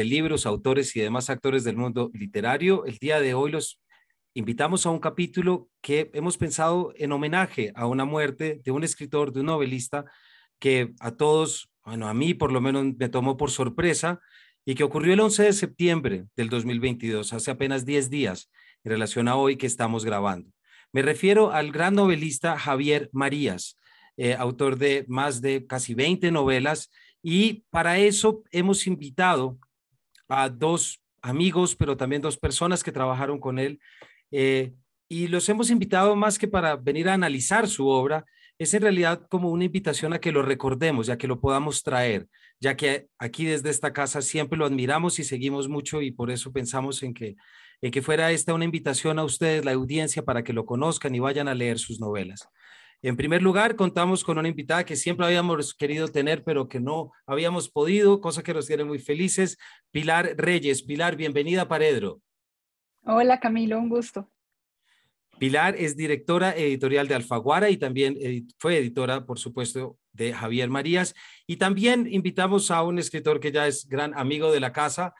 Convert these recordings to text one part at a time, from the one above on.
libros, autores y demás actores del mundo literario. El día de hoy los invitamos a un capítulo que hemos pensado en homenaje a una muerte de un escritor, de un novelista que a todos, bueno, a mí por lo menos me tomó por sorpresa y que ocurrió el 11 de septiembre del 2022, hace apenas 10 días, en relación a hoy que estamos grabando. Me refiero al gran novelista Javier Marías, autor de más de casi 20 novelas, y para eso hemos invitado a dos amigos, pero también dos personas que trabajaron con él, eh, y los hemos invitado más que para venir a analizar su obra, es en realidad como una invitación a que lo recordemos, ya que lo podamos traer, ya que aquí desde esta casa siempre lo admiramos y seguimos mucho y por eso pensamos en que fuera esta una invitación a ustedes, la audiencia, para que lo conozcan y vayan a leer sus novelas. En primer lugar, contamos con una invitada que siempre habíamos querido tener, pero que no habíamos podido, cosa que nos tiene muy felices, Pilar Reyes. Pilar, bienvenida a Paredro. Hola Camilo, un gusto. Pilar es directora editorial de Alfaguara y también fue editora, por supuesto, de Javier Marías. Y también invitamos a un escritor que ya es gran amigo de la casa,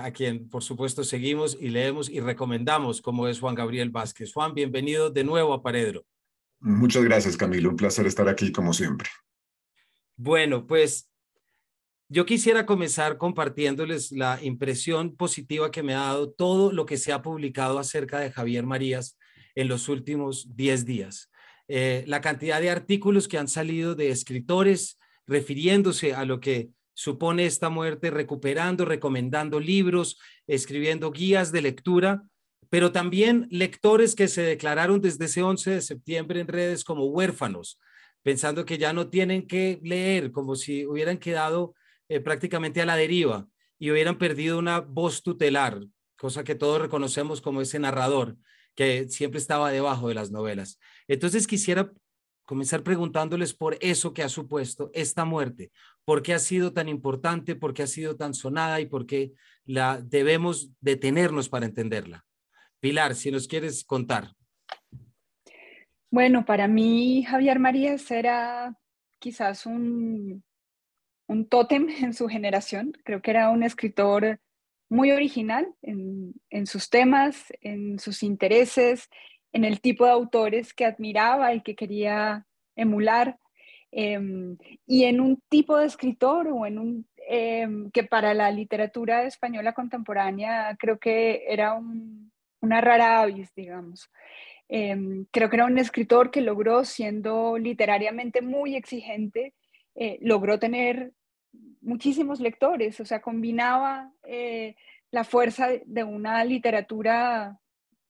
a quien, por supuesto, seguimos y leemos y recomendamos, como es Juan Gabriel Vázquez. Juan, bienvenido de nuevo a Paredro. Muchas gracias, Camilo. Un placer estar aquí como siempre. Bueno, pues yo quisiera comenzar compartiéndoles la impresión positiva que me ha dado todo lo que se ha publicado acerca de Javier Marías en los últimos 10 días. La cantidad de artículos que han salido de escritores refiriéndose a lo que supone esta muerte, recuperando, recomendando libros, escribiendo guías de lectura, pero también lectores que se declararon desde ese 11 de septiembre en redes como huérfanos, pensando que ya no tienen que leer, como si hubieran quedado prácticamente a la deriva y hubieran perdido una voz tutelar, cosa que todos reconocemos como ese narrador que siempre estaba debajo de las novelas. Entonces quisiera comenzar preguntándoles por eso que ha supuesto esta muerte, por qué ha sido tan importante, por qué ha sido tan sonada y por qué la debemos detenernos para entenderla. Pilar, si nos quieres contar. Bueno, para mí Javier Marías era quizás un tótem en su generación. Creo que era un escritor muy original en sus temas, en sus intereses, en el tipo de autores que admiraba y que quería emular, eh, y en un tipo de escritor o en un que para la literatura española contemporánea creo que era una rara avis, digamos. Creo que era un escritor que logró, siendo literariamente muy exigente, logró tener muchísimos lectores, o sea, combinaba la fuerza de una literatura,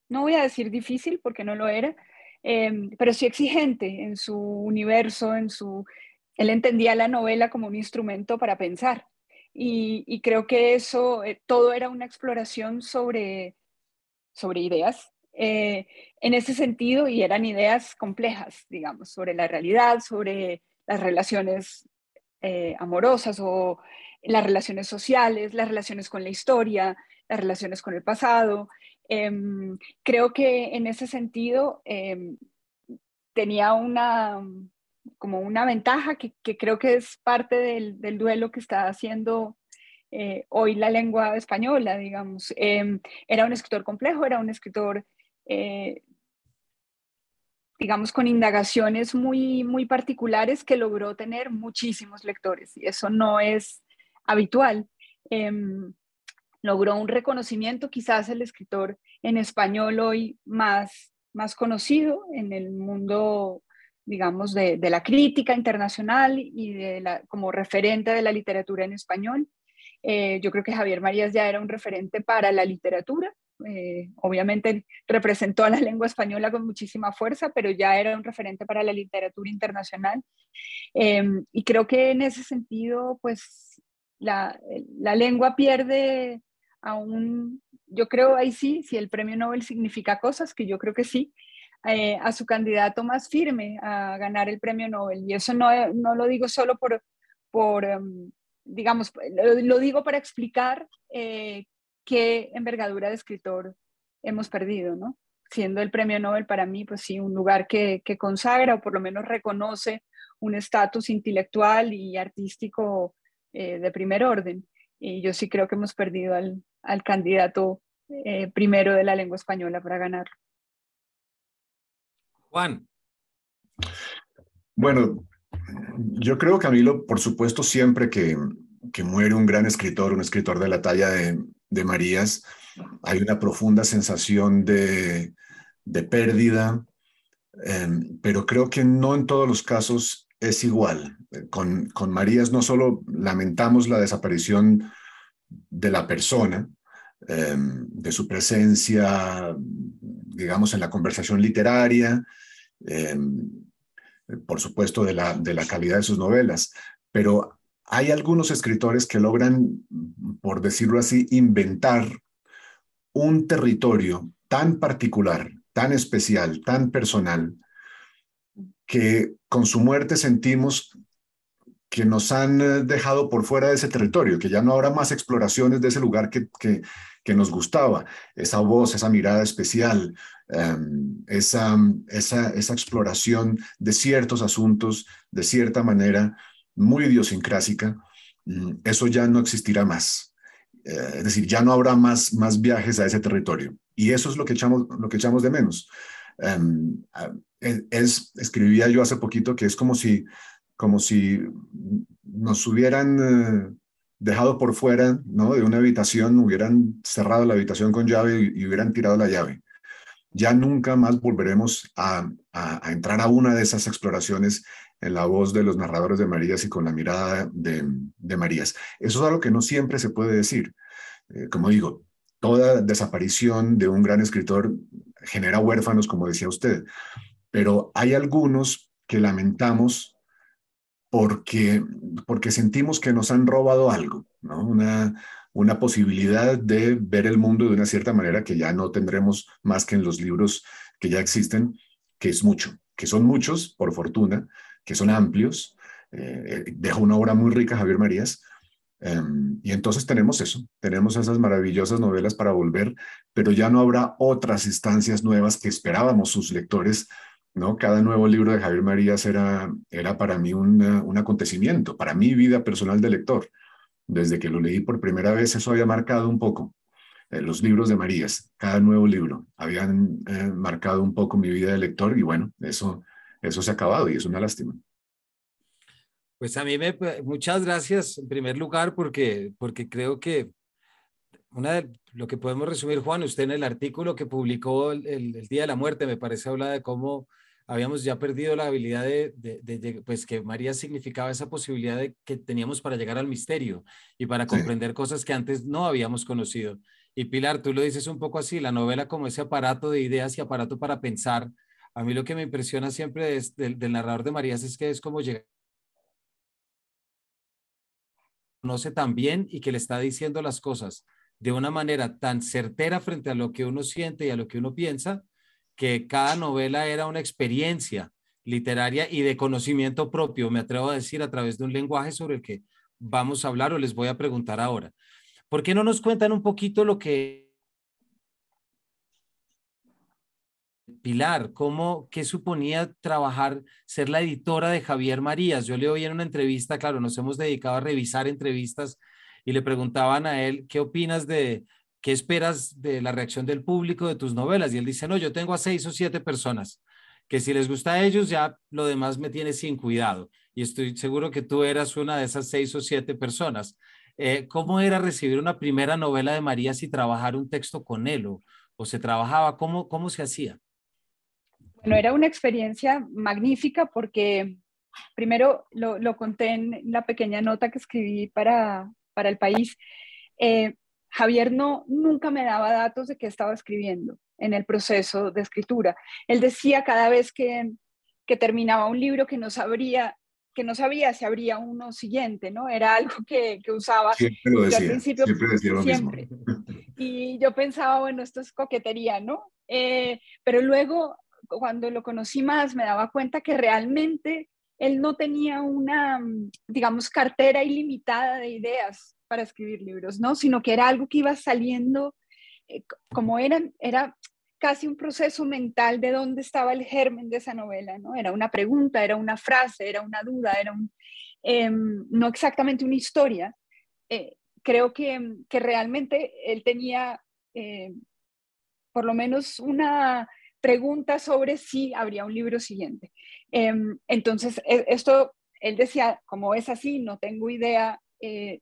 no voy a decir difícil porque no lo era, pero sí exigente en su universo, él entendía la novela como un instrumento para pensar. Y creo que eso, todo era una exploración sobre ideas en ese sentido, y eran ideas complejas, digamos, sobre la realidad, sobre las relaciones amorosas o las relaciones sociales, las relaciones con la historia, las relaciones con el pasado. Eh, Creo que en ese sentido tenía como una ventaja que creo que es parte del duelo que está haciendo hoy la lengua española, digamos. Era un escritor complejo, era un escritor, eh, digamos, con indagaciones muy, muy particulares que logró tener muchísimos lectores, y eso no es habitual. Eh, Logró un reconocimiento, quizás el escritor en español hoy más conocido en el mundo, digamos, de la crítica internacional y como referente de la literatura en español. Yo creo que Javier Marías ya era un referente para la literatura. Obviamente representó a la lengua española con muchísima fuerza, pero ya era un referente para la literatura internacional. Y creo que en ese sentido, pues la lengua pierde aún, yo creo ahí sí, si el premio Nobel significa cosas, que yo creo que sí, a su candidato más firme a ganar el premio Nobel. Y eso no lo digo solo por digamos, lo digo para explicar qué envergadura de escritor hemos perdido, ¿no? Siendo el premio Nobel para mí, pues sí, un lugar que consagra o por lo menos reconoce un estatus intelectual y artístico de primer orden. y yo sí creo que hemos perdido al candidato primero de la lengua española para ganar. Juan. Bueno, yo creo, Camilo, por supuesto, siempre que muere un gran escritor, un escritor de la talla de Marías, hay una profunda sensación de pérdida, pero creo que no en todos los casos es igual. Con Marías no solo lamentamos la desaparición de la persona, de su presencia, digamos, en la conversación literaria, eh, por supuesto, de la calidad de sus novelas, pero hay algunos escritores que logran, por decirlo así, inventar un territorio tan particular, tan especial, tan personal, que con su muerte sentimos que nos han dejado por fuera de ese territorio, que ya no habrá más exploraciones de ese lugar que nos gustaba, esa voz, esa mirada especial, esa exploración de ciertos asuntos de cierta manera muy idiosincrásica, eso ya no existirá más. Es decir, ya no habrá más viajes a ese territorio. Y eso es lo que echamos de menos. Um, Escribía yo hace poquito que es como si nos hubieran dejado por fuera, ¿no?, de una habitación, hubieran cerrado la habitación con llave y hubieran tirado la llave. Ya nunca más volveremos a entrar a una de esas exploraciones en la voz de los narradores de Marías y con la mirada de Marías. Eso es algo que no siempre se puede decir. Como digo, toda desaparición de un gran escritor genera huérfanos, como decía usted, pero hay algunos que lamentamos porque, porque sentimos que nos han robado algo, ¿no? Una posibilidad de ver el mundo de una cierta manera que ya no tendremos más que en los libros que ya existen, que es mucho, que son muchos, por fortuna, que son amplios. Deja una obra muy rica Javier Marías. Y entonces tenemos eso, tenemos esas maravillosas novelas para volver, pero ya no habrá otras instancias nuevas que esperábamos sus lectores, ¿no? Cada nuevo libro de Javier Marías era para mí un acontecimiento, para mi vida personal de lector. Desde que lo leí por primera vez, eso había marcado un poco. Los libros de Marías, cada nuevo libro, habían marcado un poco mi vida de lector y bueno, eso se ha acabado y es una lástima. Pues a mí muchas gracias en primer lugar porque creo que lo que podemos resumir, Juan, usted en el artículo que publicó el Día de la Muerte, me parece, habla de cómo habíamos ya perdido la habilidad pues que María significaba esa posibilidad que teníamos para llegar al misterio y para Sí. comprender cosas que antes no habíamos conocido. Y Pilar, tú lo dices un poco así, la novela como ese aparato de ideas y aparato para pensar. A mí lo que me impresiona siempre del narrador de Marías es que es como llegar conoce tan bien y que le está diciendo las cosas de una manera tan certera frente a lo que uno siente y a lo que uno piensa, que cada novela era una experiencia literaria y de conocimiento propio, me atrevo a decir, a través de un lenguaje sobre el que vamos a hablar o les voy a preguntar ahora. ¿Por qué no nos cuentan un poquito lo que Pilar, qué suponía trabajar, ser la editora de Javier Marías? Yo le oí en una entrevista, claro, nos hemos dedicado a revisar entrevistas y le preguntaban a él, ¿qué opinas qué esperas de la reacción del público de tus novelas? Y él dice, no, yo tengo a 6 o 7 personas, que si les gusta a ellos, ya lo demás me tiene sin cuidado. Y estoy seguro que tú eras una de esas 6 o 7 personas. ¿Cómo era recibir una primera novela de Marías y trabajar un texto con él? ¿O se trabajaba? ¿Cómo se hacía? Bueno, era una experiencia magnífica porque primero lo conté en la pequeña nota que escribí para El País. Javier nunca me daba datos de qué estaba escribiendo en el proceso de escritura. Él decía cada vez que terminaba un libro que no sabía si habría uno siguiente, ¿no? Era algo que usaba. Siempre lo Y yo al decía, principio, siempre decía lo mismo. siempre. Y yo pensaba, bueno, esto es coquetería, ¿no? Pero luego, cuando lo conocí más, me daba cuenta que realmente él no tenía una, digamos, cartera ilimitada de ideas para escribir libros, ¿no? Sino que era algo que iba saliendo, como era casi un proceso mental de dónde estaba el germen de esa novela, ¿no? Era una pregunta, era una frase, era una duda, no exactamente una historia, creo que realmente él tenía por lo menos una pregunta sobre si habría un libro siguiente. Entonces, él decía, como es así, no tengo idea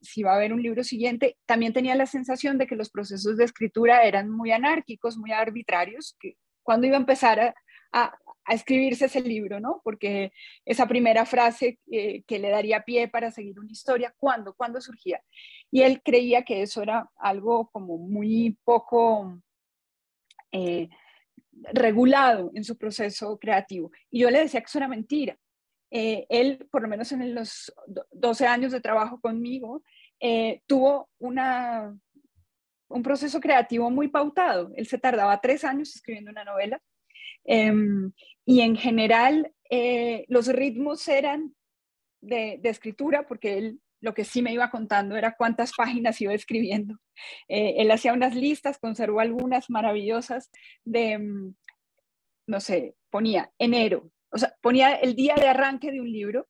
si va a haber un libro siguiente. También tenía la sensación de que los procesos de escritura eran muy anárquicos, muy arbitrarios, que cuando iba a empezar a escribirse ese libro, ¿no? Porque esa primera frase que le daría pie para seguir una historia, ¿cuándo surgía? Y él creía que eso era algo como muy poco regulado en su proceso creativo. Y yo le decía que eso era mentira. Él, por lo menos en los 12 años de trabajo conmigo, tuvo un proceso creativo muy pautado. Él se tardaba 3 años escribiendo una novela. Y en general, los ritmos eran de escritura, porque él lo que sí me iba contando era cuántas páginas iba escribiendo. Él hacía unas listas, conservó algunas maravillosas de, no sé, ponía enero, o sea, ponía el día de arranque de un libro,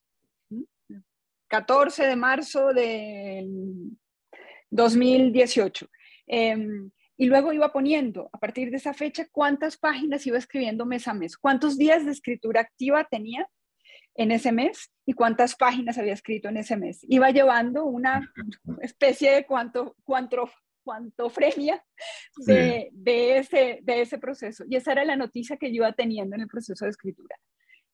14 de marzo del 2018. Y luego iba poniendo, a partir de esa fecha, cuántas páginas iba escribiendo mes a mes, cuántos días de escritura activa tenía en ese mes y cuántas páginas había escrito en ese mes. Iba llevando una especie de cuantofrenia de ese proceso. Y esa era la noticia que yo iba teniendo en el proceso de escritura.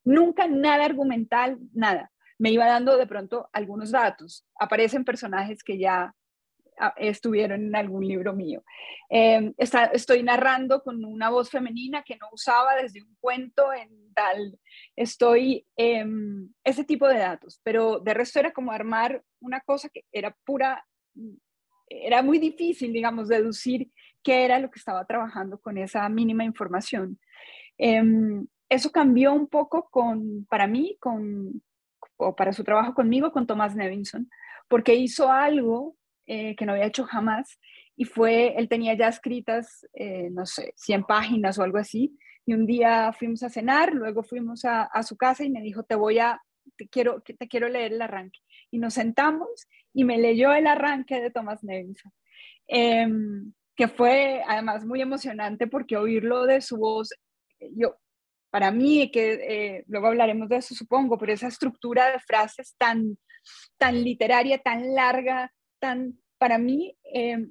Nunca nada argumental, nada. Me iba dando de pronto algunos datos. Aparecen personajes que ya estuvieron en algún libro mío. Estoy narrando con una voz femenina que no usaba desde un cuento en tal. Ese tipo de datos, pero de resto era como armar una cosa que era pura, era muy difícil, digamos, deducir qué era lo que estaba trabajando con esa mínima información. Eso cambió un poco para mí, o para su trabajo conmigo, con Thomas Nevinson, porque hizo algo que no había hecho jamás, y él tenía ya escritas, no sé, 100 páginas o algo así, y un día fuimos a cenar, luego fuimos a su casa y me dijo, te quiero leer el arranque. Y nos sentamos y me leyó el arranque de Thomas Nevinson, que fue además muy emocionante porque oírlo de su voz, para mí, que luego hablaremos de eso, supongo, pero esa estructura de frases tan literaria, tan larga, para mí,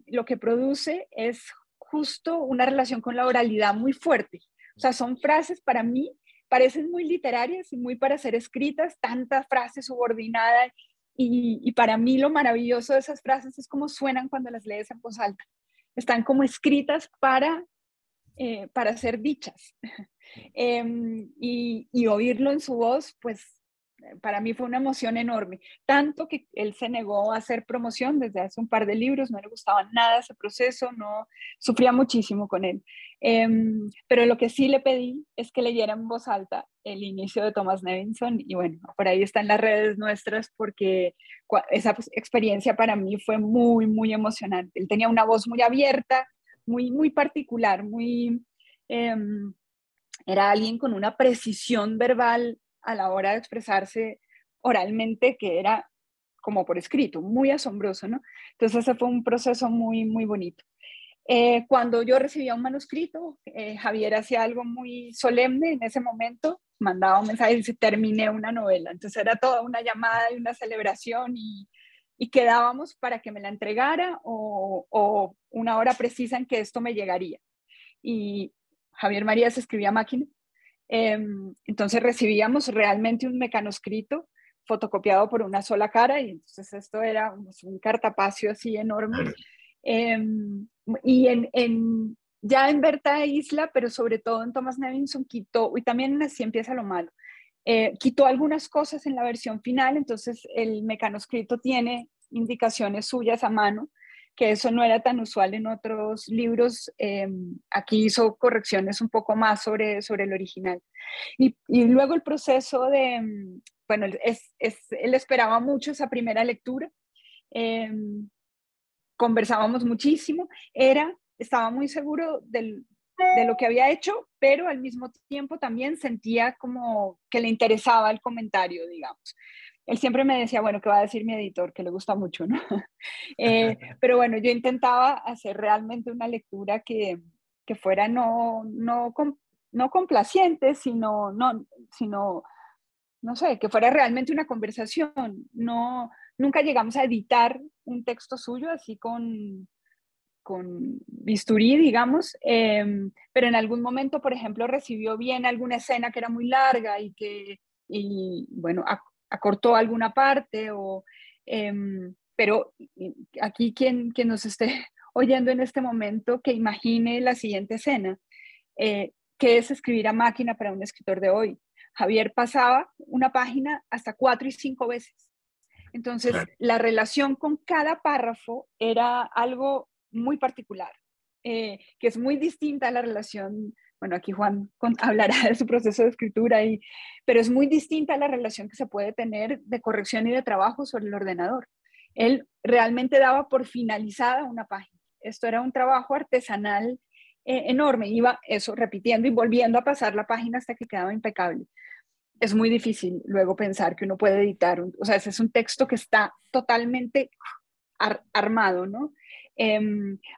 lo que produce es justo una relación con la oralidad muy fuerte. O sea, son frases para mí, parecen muy literarias y muy para ser escritas, tantas frases subordinadas, y para mí lo maravilloso de esas frases es cómo suenan cuando las lees en voz alta. Están como escritas para ser dichas. Y oírlo en su voz, pues para mí fue una emoción enorme, tanto que él se negó a hacer promoción desde hace un par de libros, no le gustaba nada ese proceso, no, sufría muchísimo con él. Pero lo que sí le pedí es que leyera en voz alta el inicio de Thomas Nevinson, y bueno, por ahí están las redes nuestras, porque esa experiencia para mí fue muy, muy emocionante. Él tenía una voz muy abierta, muy, muy particular, era alguien con una precisión verbal a la hora de expresarse oralmente que era como por escrito, muy asombroso, ¿no? Entonces ese fue un proceso muy, muy bonito. Cuando yo recibía un manuscrito, Javier hacía algo muy solemne en ese momento, mandaba un mensaje y dice, terminé una novela. Entonces era toda una llamada y una celebración, y quedábamos para que me la entregara o una hora precisa en que esto me llegaría. Y Javier Marías escribía a máquina. Entonces recibíamos realmente un mecanoscrito fotocopiado por una sola cara, y entonces esto era un cartapacio así enorme. Y ya en Berta Isla, pero sobre todo en Thomas Nevinson, quitó, y también en Así empieza lo malo, quitó algunas cosas en la versión final, entonces el mecanoscrito tiene indicaciones suyas a mano, que eso no era tan usual en otros libros. Aquí hizo correcciones un poco más sobre el original. Y luego el proceso bueno, él esperaba mucho esa primera lectura, conversábamos muchísimo, estaba muy seguro de lo que había hecho, pero al mismo tiempo también sentía como que le interesaba el comentario, digamos. él siempre me decía, bueno, ¿qué va a decir mi editor? Que le gusta mucho, ¿no? Pero bueno, yo intentaba hacer realmente una lectura que fuera no complaciente, sino, no sé, que fuera realmente una conversación. Nunca llegamos a editar un texto suyo así con bisturí, digamos, pero en algún momento, por ejemplo, recibió bien alguna escena que era muy larga y bueno, acortó alguna parte, pero aquí quien nos esté oyendo en este momento, que imagine la siguiente escena, que es escribir a máquina para un escritor de hoy. Javier pasaba una página hasta 4 y 5 veces. Entonces, Claro. la relación con cada párrafo era algo muy particular, que es muy distinta a la relación, bueno, aquí Juan hablará de su proceso de escritura, pero es muy distinta a la relación que se puede tener de corrección y de trabajo sobre el ordenador. Él realmente daba por finalizada una página. Esto era un trabajo artesanal enorme, iba eso repitiendo y volviendo a pasar la página hasta que quedaba impecable. Es muy difícil luego pensar que uno puede editar, o sea, ese es un texto que está totalmente armado, ¿no?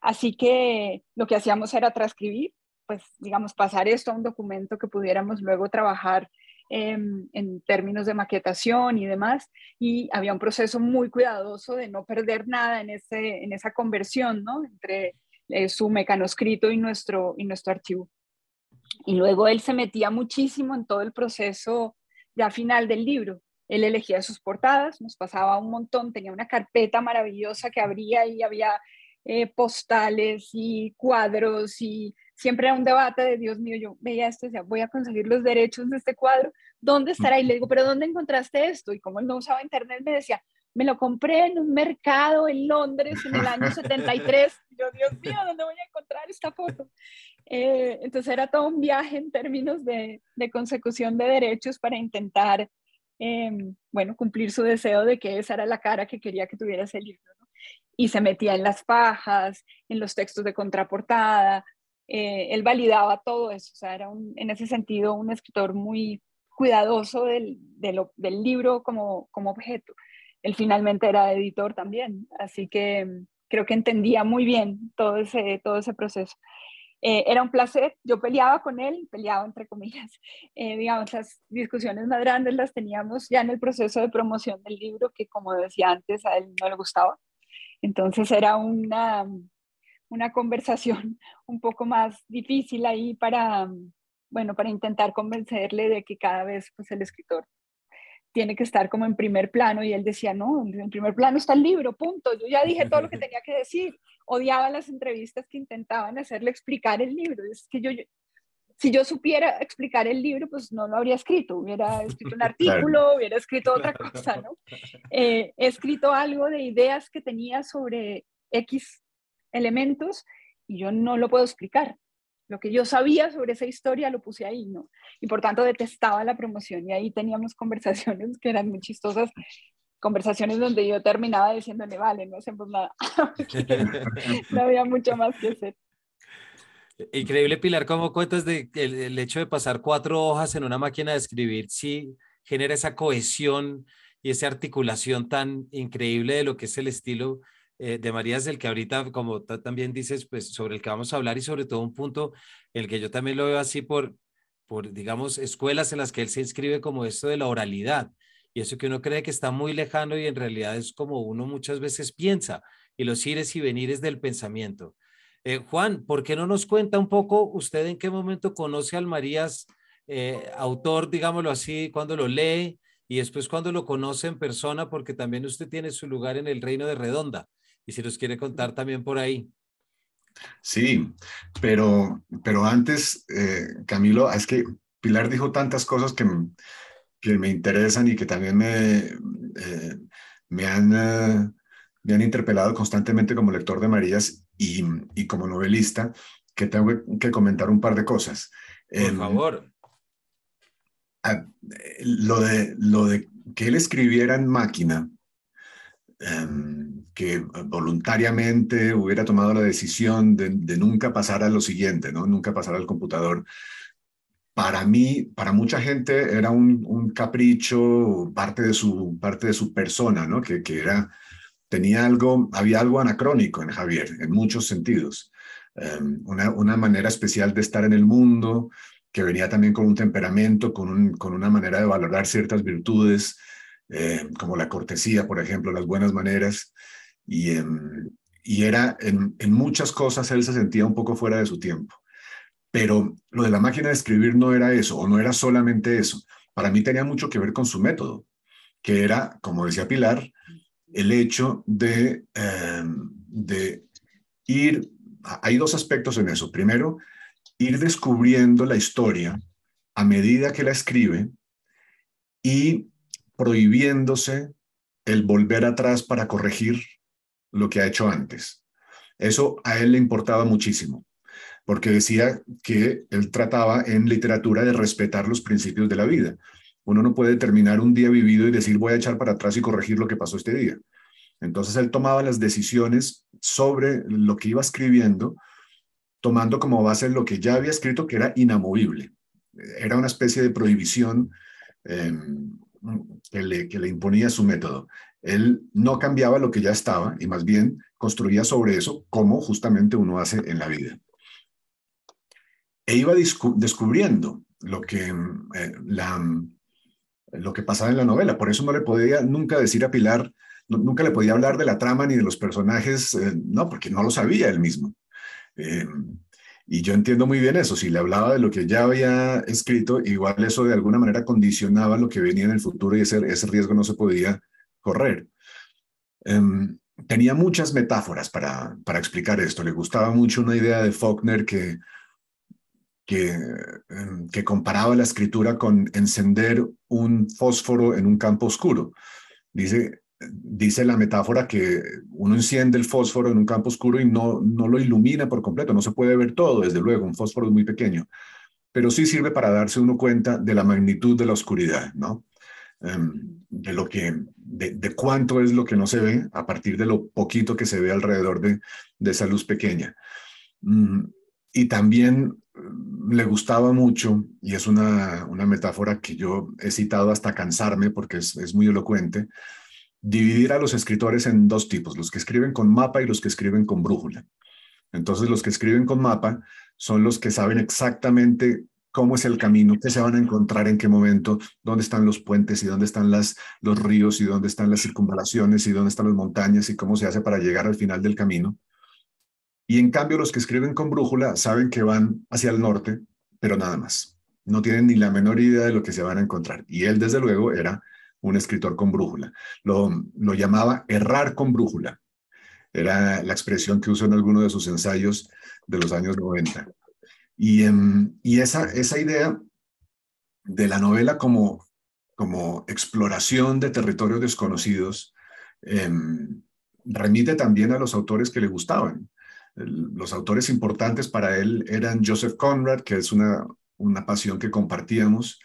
Así que lo que hacíamos era transcribir, pues digamos, pasar esto a un documento que pudiéramos luego trabajar en términos de maquetación y demás, y había un proceso muy cuidadoso de no perder nada en esa conversión, ¿no? Entre su mecanoscrito y nuestro archivo. Y luego él se metía muchísimo en todo el proceso ya final del libro. Él elegía sus portadas, nos pasaba un montón, tenía una carpeta maravillosa que abría y había postales y cuadros y siempre era un debate de, Dios mío, yo veía esto y decía, voy a conseguir los derechos de este cuadro, ¿dónde estará? Y le digo, ¿pero dónde encontraste esto? Y como él no usaba internet, me decía, me lo compré en un mercado en Londres en el año 73. Y yo, Dios mío, ¿dónde voy a encontrar esta foto? Entonces era todo un viaje en términos de consecución de derechos para intentar, bueno, cumplir su deseo de que esa era la cara que quería que tuviera ese libro, ¿no? Y se metía en las fajas, en los textos de contraportada, él validaba todo eso, o sea, era en ese sentido un escritor muy cuidadoso del libro como objeto. Él finalmente era editor también, así que creo que entendía muy bien todo ese proceso. Era un placer, yo peleaba con él, peleaba entre comillas, digamos, las discusiones más grandes las teníamos ya en el proceso de promoción del libro, que como decía antes, a él no le gustaba. Entonces era una conversación un poco más difícil ahí bueno, para intentar convencerle de que cada vez pues, el escritor tiene que estar como en primer plano, y él decía, no, en primer plano está el libro, punto, yo ya dije todo lo que tenía que decir. Odiaba las entrevistas que intentaban hacerle explicar el libro. Es que si yo supiera explicar el libro, pues no lo habría escrito, hubiera escrito un Claro. artículo, hubiera escrito otra cosa, ¿no? He escrito algo de ideas que tenía sobre X elementos y yo no lo puedo explicar. Lo que yo sabía sobre esa historia lo puse ahí, ¿no? Y por tanto detestaba la promoción, y ahí teníamos conversaciones que eran muy chistosas, conversaciones donde yo terminaba diciéndole, vale, no hacemos nada, no había mucho más que hacer. Increíble, Pilar, cómo cuentas de el hecho de pasar 4 hojas en una máquina de escribir, sí genera esa cohesión y esa articulación tan increíble de lo que es el estilo de Marías, del que ahorita, como también dices, pues sobre el que vamos a hablar, y sobre todo un punto en el que yo también lo veo así por, digamos, escuelas en las que él se inscribe, como esto de la oralidad, y eso que uno cree que está muy lejano y en realidad es como uno muchas veces piensa, y los ires y venires del pensamiento. Juan, ¿por qué no nos cuenta un poco usted en qué momento conoce al Marías, autor, digámoslo así, cuando lo lee, y después cuando lo conoce en persona, porque también usted tiene su lugar en el Reino de Redonda, y si nos quiere contar también por ahí? Sí, pero antes, Camilo, es que Pilar dijo tantas cosas que me interesan y que también me han, me han interpelado constantemente como lector de Marías y como novelista, que tengo que comentar un par de cosas. Por favor. Lo de que él escribiera en máquina, que voluntariamente hubiera tomado la decisión de nunca pasar a lo siguiente, ¿no? Nunca pasar al computador, para mí, para mucha gente era un capricho, parte de su persona, ¿no? Que era, había algo anacrónico en Javier, en muchos sentidos. Una manera especial de estar en el mundo, que venía también con un temperamento, con una manera de valorar ciertas virtudes, como la cortesía, por ejemplo, las buenas maneras. Y, y era, en muchas cosas, él se sentía un poco fuera de su tiempo. Pero lo de la máquina de escribir no era eso, o no era solamente eso. Para mí tenía mucho que ver con su método, que era, como decía Pilar, el hecho de ir, hay dos aspectos en eso. Primero, ir descubriendo la historia a medida que la escribe y prohibiéndose el volver atrás para corregir lo que ha hecho antes. Eso a él le importaba muchísimo, porque decía que él trataba en literatura de respetar los principios de la vida. Uno no puede terminar un día vivido y decir voy a echar para atrás y corregir lo que pasó este día. Entonces él tomaba las decisiones sobre lo que iba escribiendo, tomando como base lo que ya había escrito, que era inamovible. Era una especie de prohibición eh, que le imponía su método. Él no cambiaba lo que ya estaba y más bien construía sobre eso, como justamente uno hace en la vida. E iba descubriendo lo que pasaba en la novela. Por eso no le podía nunca decir a Pilar, nunca le podía hablar de la trama ni de los personajes, no, porque no lo sabía él mismo. Eh, y yo entiendo muy bien eso. Si le hablaba de lo que ya había escrito, igual eso de alguna manera condicionaba lo que venía en el futuro y ese riesgo no se podía correr. Tenía muchas metáforas para explicar esto. Le gustaba mucho una idea de Faulkner que comparaba la escritura con encender un fósforo en un campo oscuro. Dice la metáfora que uno enciende el fósforo en un campo oscuro y no lo ilumina por completo, no se puede ver todo, desde luego, un fósforo es muy pequeño, pero sí sirve para darse uno cuenta de la magnitud de la oscuridad, ¿no? De cuánto es lo que no se ve a partir de lo poquito que se ve alrededor de esa luz pequeña. Y también le gustaba mucho, y es una metáfora que yo he citado hasta cansarme porque es muy elocuente, dividir a los escritores en dos tipos, los que escriben con mapa y los que escriben con brújula. Entonces, los que escriben con mapa son los que saben exactamente cómo es el camino, qué se van a encontrar en qué momento, dónde están los puentes y dónde están los ríos y dónde están las circunvalaciones y dónde están las montañas y cómo se hace para llegar al final del camino. Y en cambio, los que escriben con brújula saben que van hacia el norte, pero nada más. No tienen ni la menor idea de lo que se van a encontrar. Y él, desde luego, era un escritor con brújula. Lo llamaba errar con brújula. Era la expresión que usó en alguno de sus ensayos de los años 90. Y esa idea de la novela como exploración de territorios desconocidos remite también a los autores que le gustaban. Los autores importantes para él eran Joseph Conrad, que es una pasión que compartíamos.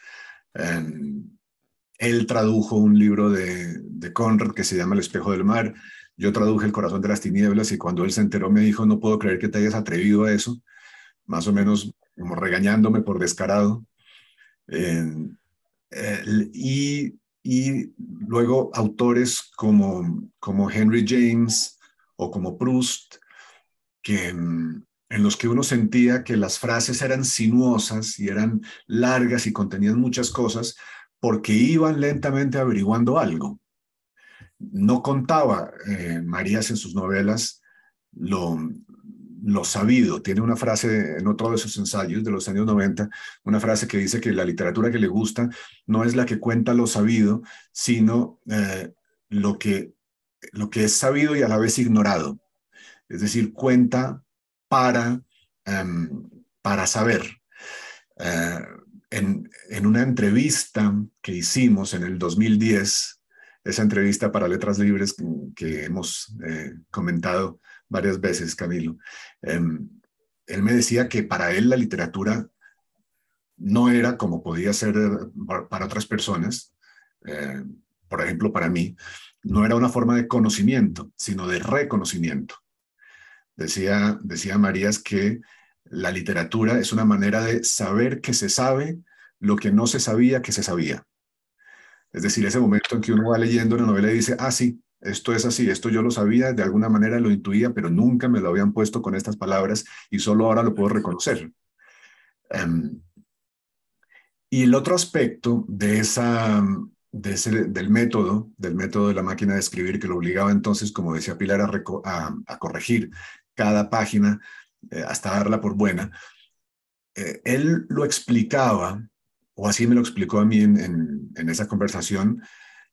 Él tradujo un libro de Conrad que se llama El espejo del mar. Yo traduje El corazón de las tinieblas y cuando él se enteró me dijo, no puedo creer que te hayas atrevido a eso, más o menos como regañándome por descarado. Y luego autores como Henry James o como Proust, en los que uno sentía que las frases eran sinuosas y eran largas y contenían muchas cosas porque iban lentamente averiguando algo. No contaba Marías en sus novelas lo sabido. Tiene una frase en otro de sus ensayos de los años 90, una frase que dice que la literatura que le gusta no es la que cuenta lo sabido, sino lo que es sabido y a la vez ignorado. Es decir, cuenta para saber. En una entrevista que hicimos en el 2010, esa entrevista para Letras Libres que hemos comentado varias veces, Camilo, él me decía que para él la literatura no era como podía ser para otras personas, por ejemplo, para mí, no era una forma de conocimiento, sino de reconocimiento. Decía Marías que la literatura es una manera de saber que se sabe lo que no se sabía que se sabía. Es decir, ese momento en que uno va leyendo una novela y dice, ah, sí, esto es así, esto yo lo sabía, de alguna manera lo intuía, pero nunca me lo habían puesto con estas palabras y solo ahora lo puedo reconocer. Um, y el otro aspecto del método de la máquina de escribir, que lo obligaba entonces, como decía Pilar, a corregir cada página hasta darla por buena, él lo explicaba, o así me lo explicó a mí en esa conversación,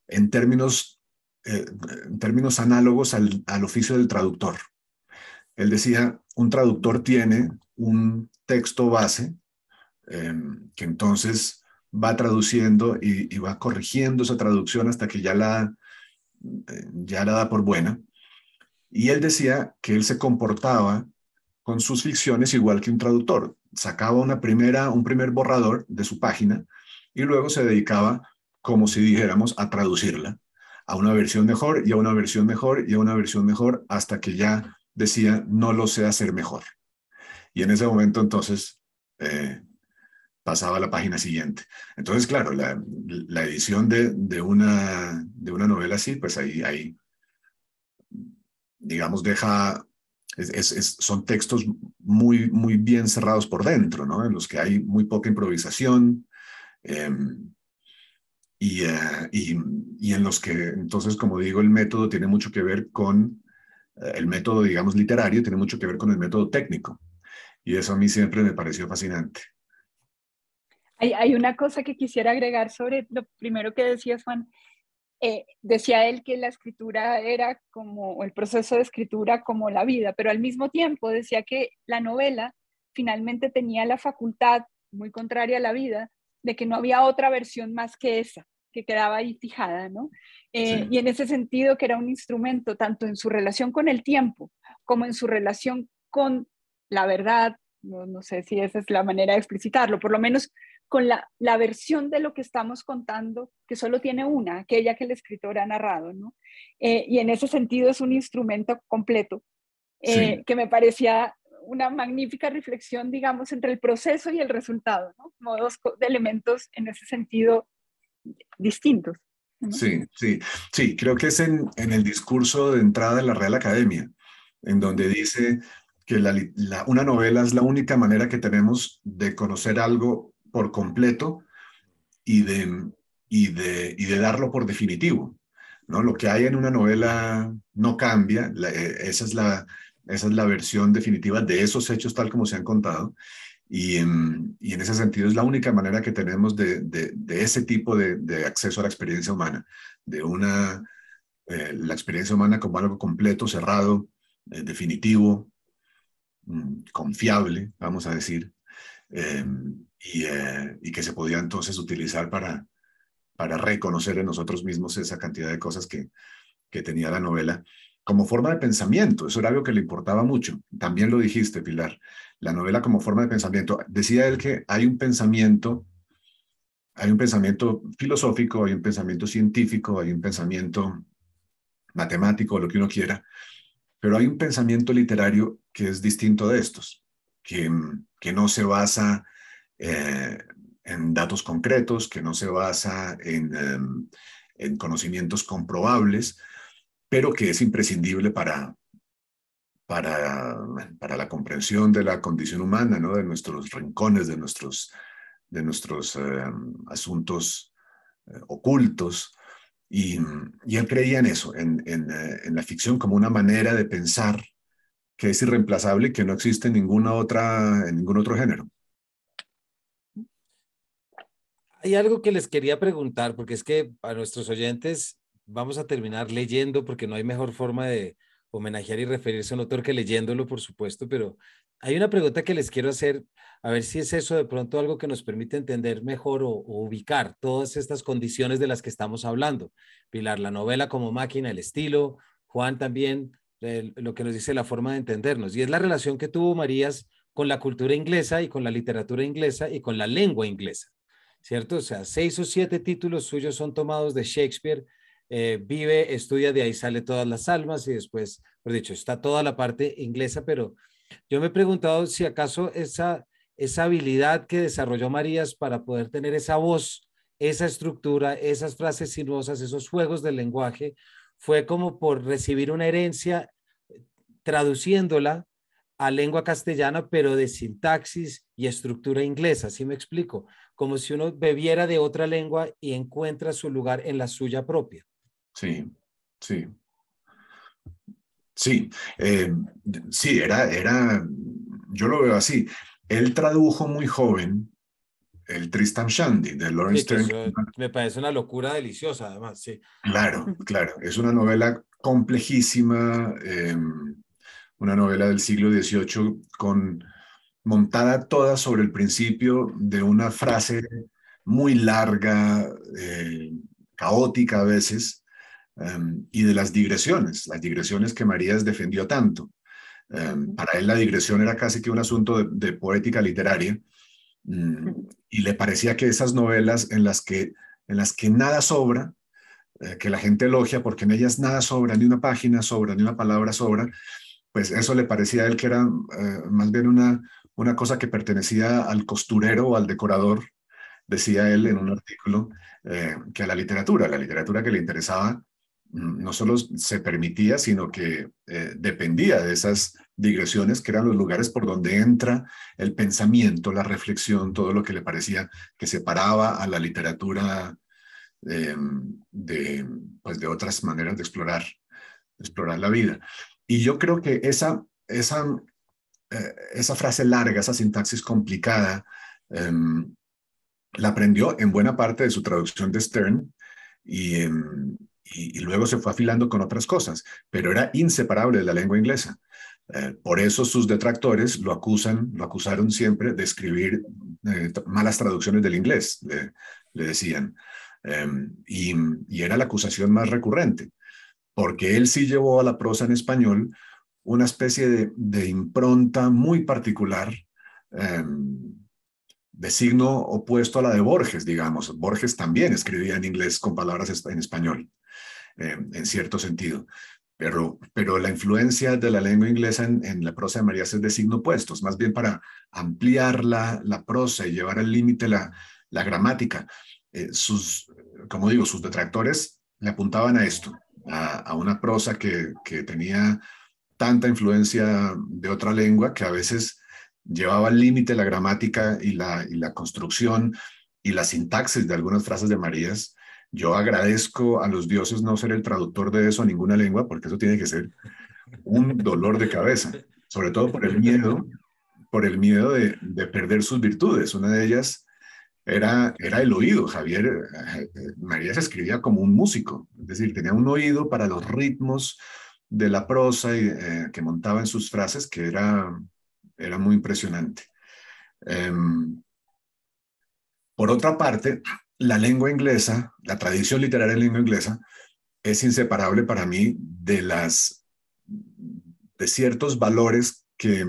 en términos, en términos análogos al oficio del traductor. Él decía, un traductor tiene un texto base que entonces va traduciendo y va corrigiendo esa traducción hasta que ya la da por buena. Y él decía que él se comportaba con sus ficciones igual que un traductor. Sacaba un primer borrador de su página y luego se dedicaba, como si dijéramos, a traducirla a una versión mejor y a una versión mejor y a una versión mejor hasta que ya decía, no lo sé hacer mejor. Y en ese momento entonces pasaba a la página siguiente. Entonces, claro, la edición de una novela así, pues ahí digamos, son textos muy, muy bien cerrados por dentro, ¿no? En los que hay muy poca improvisación eh, y en los que, entonces, como digo, el método tiene mucho que ver con, el método, digamos, literario, tiene mucho que ver con el método técnico. Y eso a mí siempre me pareció fascinante. Hay una cosa que quisiera agregar sobre lo primero que decías, Juan. Decía él que la escritura era como, o el proceso de escritura como la vida, pero al mismo tiempo decía que la novela finalmente tenía la facultad, muy contraria a la vida, de que no había otra versión más que esa, que quedaba ahí fijada, ¿no? Sí. Y en ese sentido que era un instrumento tanto en su relación con el tiempo como en su relación con la verdad, no sé si esa es la manera de explicitarlo, por lo menos con la versión de lo que estamos contando, que solo tiene una, aquella que el escritor ha narrado, ¿no? Y en ese sentido es un instrumento completo, Sí. que me parecía una magnífica reflexión, digamos, entre el proceso y el resultado, ¿no? Como dos elementos en ese sentido distintos, ¿no? Sí, sí, sí, creo que es en el discurso de entrada de la Real Academia, en donde dice que una novela es la única manera que tenemos de conocer algo por completo y de darlo por definitivo, ¿no? Lo que hay en una novela no cambia, esa es la versión definitiva de esos hechos tal como se han contado. Y en ese sentido es la única manera que tenemos de ese tipo de acceso a la experiencia humana, la experiencia humana como algo completo, cerrado, definitivo, confiable, vamos a decir, eh, y que se podía entonces utilizar para reconocer en nosotros mismos esa cantidad de cosas que tenía la novela como forma de pensamiento. Eso era algo que le importaba mucho. También lo dijiste, Pilar, la novela como forma de pensamiento. Decía él que hay un pensamiento filosófico, hay un pensamiento científico, hay un pensamiento matemático, lo que uno quiera, pero hay un pensamiento literario que es distinto de estos, que no se basa eh, en datos concretos, que no se basa en conocimientos comprobables, pero que es imprescindible para la comprensión de la condición humana, ¿no? De nuestros rincones, de nuestros asuntos ocultos. Y él creía en eso, en la ficción como una manera de pensar que es irreemplazable y que no existe en ningún otro género. Hay algo que les quería preguntar, porque es que a nuestros oyentes vamos a terminar leyendo, porque no hay mejor forma de homenajear y referirse a un autor que leyéndolo, por supuesto, pero hay una pregunta que les quiero hacer, a ver si es eso de pronto algo que nos permite entender mejor o ubicar todas estas condiciones de las que estamos hablando. Pilar, la novela como máquina, el estilo, Juan también, lo que nos dice la forma de entendernos, y es la relación que tuvo Marías con la cultura inglesa y con la literatura inglesa y con la lengua inglesa. ¿Cierto? O sea, 6 o 7 títulos suyos son tomados de Shakespeare. Vive, estudia, de ahí sale todas las almas y después, por dicho, está toda la parte inglesa, pero yo me he preguntado si acaso esa habilidad que desarrolló Marías para poder tener esa voz, esa estructura, esas frases sinuosas, esos juegos del lenguaje, fue como por recibir una herencia, traduciéndola a lengua castellana, pero de sintaxis y estructura inglesa, ¿sí me explico? Como si uno bebiera de otra lengua y encuentra su lugar en la suya propia. Sí, sí. Sí, sí, yo lo veo así. Él tradujo muy joven el Tristram Shandy de Lawrence Sí, que Stern. eso me parece una locura deliciosa, además, sí. Claro, claro, es una novela complejísima, una novela del siglo XVIII montada toda sobre el principio de una frase muy larga, caótica a veces, y de las digresiones que Marías defendió tanto. Para él la digresión era casi que un asunto de poética literaria, y le parecía que esas novelas en las que nada sobra, que la gente elogia porque en ellas nada sobra, ni una página sobra, ni una palabra sobra, pues eso le parecía a él que era más bien una cosa que pertenecía al costurero o al decorador, decía él en un artículo, que a la literatura que le interesaba, no solo se permitía, sino que dependía de esas digresiones, que eran los lugares por donde entra el pensamiento, la reflexión, todo lo que le parecía que separaba a la literatura eh, de, pues de otras maneras de explorar la vida. Y yo creo que esa frase larga, esa sintaxis complicada, la aprendió en buena parte de su traducción de Stern y, y luego se fue afilando con otras cosas, pero era inseparable de la lengua inglesa. Por eso sus detractores lo acusaron siempre de escribir malas traducciones del inglés, le decían. Y era la acusación más recurrente, porque él sí llevó a la prosa en español una especie de impronta muy particular, de signo opuesto a la de Borges, digamos. Borges también escribía en inglés con palabras en español, en cierto sentido. Pero la influencia de la lengua inglesa en la prosa de Marías es de signo opuesto, más bien para ampliar la prosa y llevar al límite la gramática. Como digo, sus detractores le apuntaban a esto, a una prosa que tenía tanta influencia de otra lengua que a veces llevaba al límite la gramática y la construcción y la sintaxis de algunas frases de Marías. Yo agradezco a los dioses no ser el traductor de eso a ninguna lengua, porque eso tiene que ser un dolor de cabeza, sobre todo por el miedo de perder sus virtudes. Una de ellas era el oído. Marías escribía como un músico, es decir, tenía un oído para los ritmos de la prosa que montaba en sus frases, que era muy impresionante. Por otra parte, la lengua inglesa, la tradición literaria en lengua inglesa, es inseparable para mí de ciertos valores que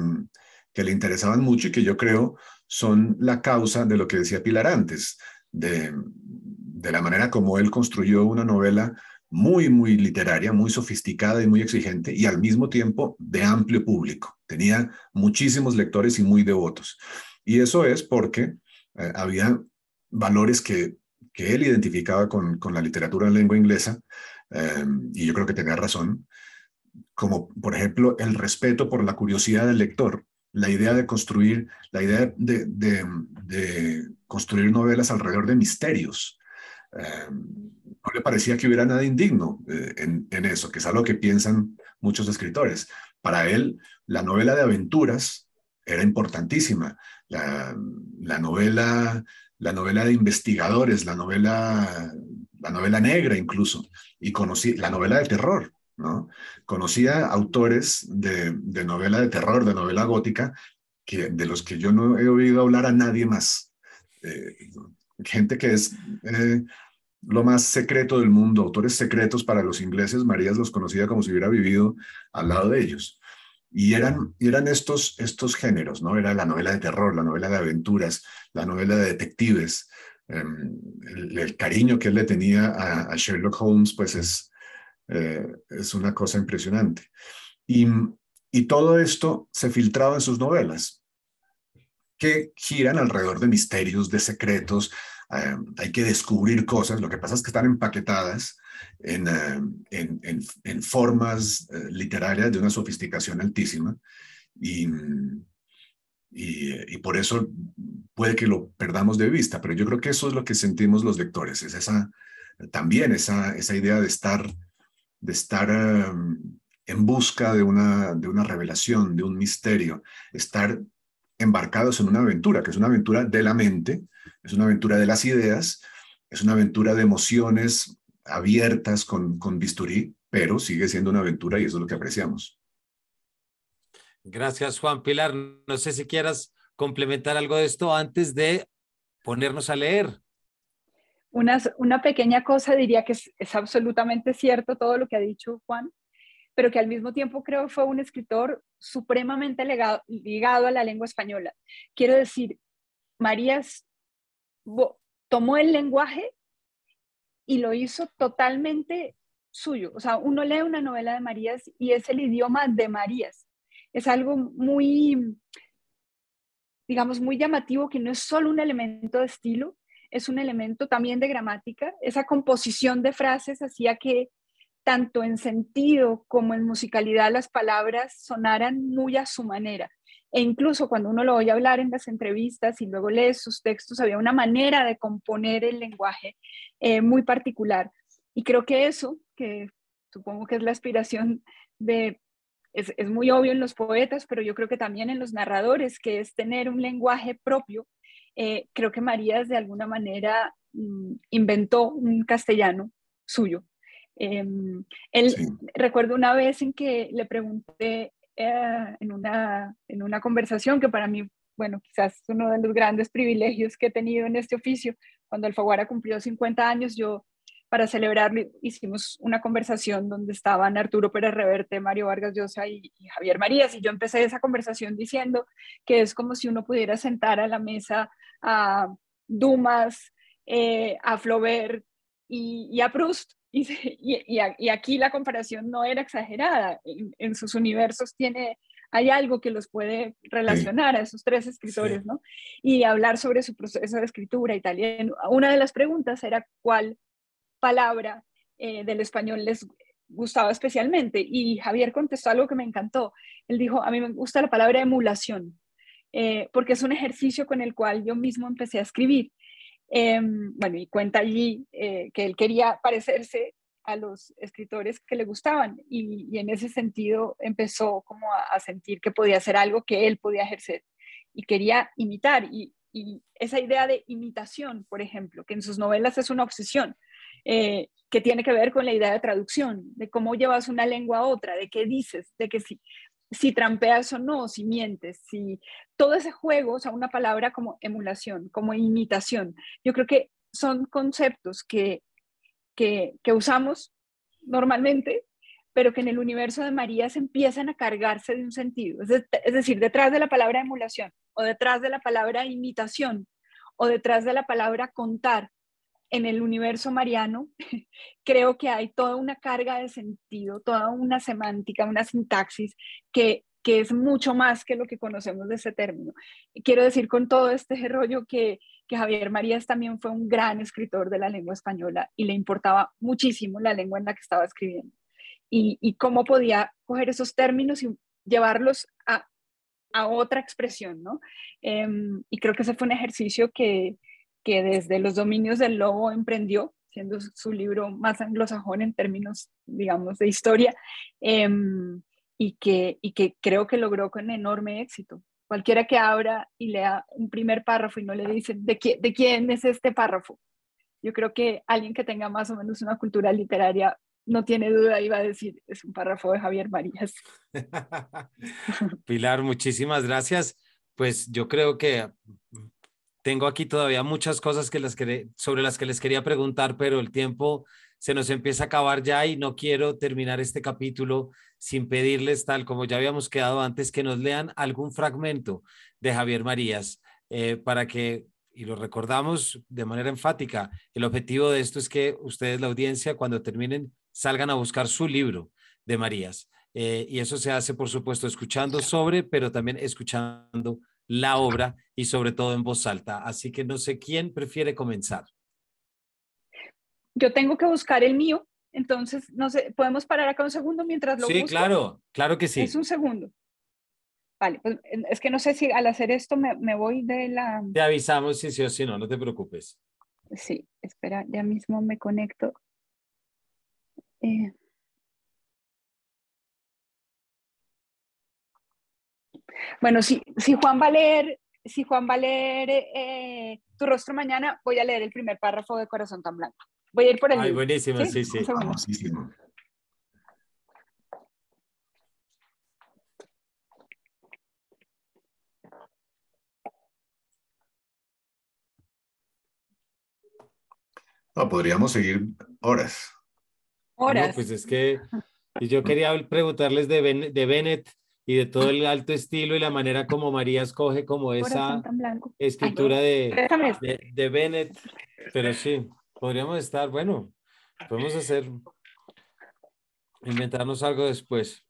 le interesaban mucho y que yo creo son la causa de lo que decía Pilar antes, de la manera como él construyó una novela muy, muy literaria, muy sofisticada y muy exigente, y al mismo tiempo de amplio público. Tenía muchísimos lectores y muy devotos. Y eso es porque había valores que él identificaba con la literatura en lengua inglesa, y yo creo que tenía razón, como por ejemplo el respeto por la curiosidad del lector, la idea de construir novelas alrededor de misterios. No le parecía que hubiera nada indigno en eso, que es algo que piensan muchos escritores. Para él, la novela de aventuras era importantísima. La novela, la novela de investigadores, la novela negra incluso, y conocí la novela de terror, ¿no? Conocía autores de novela de terror, de novela gótica, de los que yo no he oído hablar a nadie más. Eh, Gente que es lo más secreto del mundo, autores secretos para los ingleses. Marías los conocía como si hubiera vivido al lado de ellos. Y eran estos géneros, ¿no? Era la novela de terror, la novela de aventuras, la novela de detectives. El cariño que él le tenía a Sherlock Holmes, pues es una cosa impresionante. Y, y todo esto se filtraba en sus novelas. que giran alrededor de misterios, de secretos. Hay que descubrir cosas. Lo que pasa es que están empaquetadas en formas literarias de una sofisticación altísima. Y, y por eso puede que lo perdamos de vista, pero yo creo que eso es lo que sentimos los lectores, es también esa idea de estar en busca de una revelación, de un misterio, estar embarcados en una aventura, que es una aventura de la mente, es una aventura de las ideas, es una aventura de emociones abiertas con bisturí, pero sigue siendo una aventura y eso es lo que apreciamos. Gracias, Juan. Pilar, no sé si quieras complementar algo de esto antes de ponernos a leer. Una pequeña cosa, diría que es absolutamente cierto todo lo que ha dicho Juan, pero que al mismo tiempo creo fue un escritor supremamente ligado a la lengua española. Quiero decir, Marías tomó el lenguaje y lo hizo totalmente suyo. O sea, uno lee una novela de Marías y es el idioma de Marías. Es algo muy, digamos, muy llamativo, que no es solo un elemento de estilo, es un elemento también de gramática. Esa composición de frases hacía que tanto en sentido como en musicalidad las palabras sonaran muy a su manera. E incluso cuando uno lo oye hablar en las entrevistas y luego lee sus textos, había una manera de componer el lenguaje muy particular. Y creo que eso, que supongo que es la aspiración de... Es muy obvio en los poetas, pero yo creo que también en los narradores, que es tener un lenguaje propio. Creo que Marías de alguna manera inventó un castellano suyo. Sí. Recuerdo una vez en que le pregunté en una conversación que para mí, bueno, quizás es uno de los grandes privilegios que he tenido en este oficio. Cuando Alfaguara cumplió 50 años, yo, para celebrarlo, hicimos una conversación donde estaban Arturo Pérez Reverte, Mario Vargas Llosa y Javier Marías, y yo empecé esa conversación diciendo que es como si uno pudiera sentar a la mesa a Dumas, a Flaubert y a Proust. Y aquí la comparación no era exagerada. En sus universos hay algo que los puede relacionar a esos tres escritores, Sí. ¿no? Y hablar sobre su proceso de escritura y tal. Y una de las preguntas era cuál palabra del español les gustaba especialmente. Y Javier contestó algo que me encantó. Él dijo, a mí me gusta la palabra emulación, porque es un ejercicio con el cual yo mismo empecé a escribir. Bueno, y cuenta allí que él quería parecerse a los escritores que le gustaban y en ese sentido empezó como a sentir que podía hacer algo que él podía ejercer y quería imitar y esa idea de imitación, por ejemplo, que en sus novelas es una obsesión, que tiene que ver con la idea de traducción, de cómo llevas una lengua a otra, de qué dices, de que si trampeas o no, si mientes, si todo ese juego, o sea, una palabra como emulación, como imitación. Yo creo que son conceptos que usamos normalmente, pero que en el universo de Marías empiezan a cargarse de un sentido. Es decir, detrás de la palabra emulación, o detrás de la palabra imitación, o detrás de la palabra contar, en el universo mariano, creo que hay toda una carga de sentido, toda una semántica, una sintaxis que es mucho más que lo que conocemos de ese término. Quiero decir con todo este rollo que Javier Marías también fue un gran escritor de la lengua española y le importaba muchísimo la lengua en la que estaba escribiendo y cómo podía coger esos términos y llevarlos a otra expresión, ¿no? Y creo que ese fue un ejercicio que desde los dominios del lobo emprendió, siendo su libro más anglosajón en términos, digamos, de historia, y que creo que logró con enorme éxito. Cualquiera que abra y lea un primer párrafo y no le dice de quién es este párrafo, yo creo que alguien que tenga más o menos una cultura literaria no tiene duda, iba a decir, es un párrafo de Javier Marías. Pilar, muchísimas gracias. Pues yo creo que tengo aquí todavía muchas cosas sobre las que les quería preguntar, pero el tiempo se nos empieza a acabar ya y no quiero terminar este capítulo sin pedirles, tal como ya habíamos quedado antes, que nos lean algún fragmento de Javier Marías para que, y lo recordamos de manera enfática, el objetivo de esto es que ustedes, la audiencia, cuando terminen, salgan a buscar su libro de Marías. Y eso se hace, por supuesto, escuchando sobre, pero también escuchando la obra y sobre todo en voz alta. Así que no sé quién prefiere comenzar. Yo tengo que buscar el mío, entonces, no sé, ¿podemos parar acá un segundo mientras lo Sí, busco? claro, claro que Es sí. un segundo. Vale, pues es que no sé si al hacer esto me voy de la... Te avisamos si sí o si no, no te preocupes. Sí, espera, ya mismo me conecto. Eh, bueno, si Juan va a leer, si Juan va a leer Tu rostro mañana, voy a leer el primer párrafo de Corazón tan blanco. Voy a ir por el Ay, libro. buenísimo, ¿Sí? sí, Un sí. segundo. Famosísimo. No, podríamos seguir horas. No, Horas. pues es que yo quería preguntarles de Bennett y de todo el alto estilo y la manera como María escoge como Corazón esa tan blanco. Ay, escritura préstame esto. de Bennett, pero sí, podríamos estar, bueno, podemos hacer, inventarnos algo después.